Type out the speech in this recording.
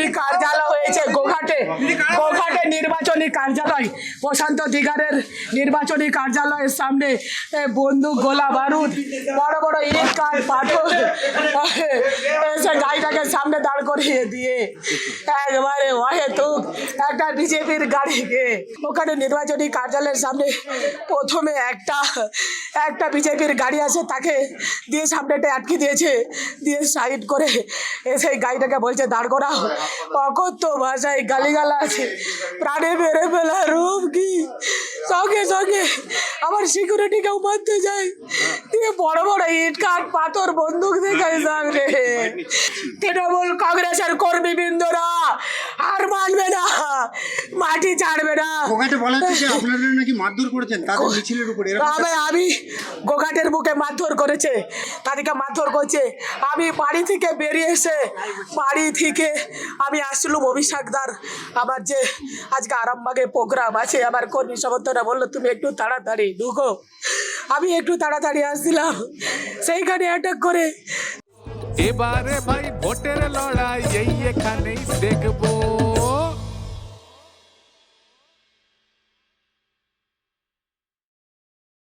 নির্বাচনী কার্যালয় হয়েছে গোঘাটে। গোঘাটে নির্বাচনী কার্যালয়, প্রশান্ত দিগারের নির্বাচনী কার্যালয়ের সামনে বন্দুক, গোলা বারুদ, বড় বড় ইট কাঠ পাথর এসে গাড়িটাকে সামনে দাঁড় করিয়ে দিয়ে একবারে অহেতুক একটা বিজেপির গাড়িকে ওখানে নির্বাচনী কার্যালয়ের সামনে প্রথমে একটা বিজেপির গাড়ি আছে, তাকে দিয়ে সামনেটা আটকে দিয়েছে, দিয়ে সাইড করে এসে গাড়িটাকে বলছে দাঁড় করাও। অকথ্য ভাষায় গালিগালাজ, প্রাণে মেরে ফেলা রূপ কি, সঙ্গে সঙ্গে আমার সিকিউরিটিকেও মারতে যায়, দিয়ে বড় বড় ইট কাঠ পাথর বন্দুক দেখায় সামনে। তৃণমূল কংগ্রেসের কর্মীবৃন্দরা আর মানবে না, মাটি ছাড়বে না। বলা হচ্ছে আপনারা নাকি মারধর করেছেন তাদের মিছিলের উপরে। আমি গোঘাটের বুকে মারধর করেছে, তাদেরকে মারধর করছে। আমি বাড়ি থেকে বেরিয়ে এসে আমি আসলাম অভিষেকদার, আমার যে আজকে আরামবাগে প্রোগ্রাম আছে, আমার কর্মী সমর্থকরা বললো তুমি একটু তাড়াতাড়ি ঢুকো। আমি একটু তাড়াতাড়ি আসছিলাম, সেইখানে অ্যাটাক করে। এবারে ভাই ভোটের লড়াই এই এখানেই দেখবো।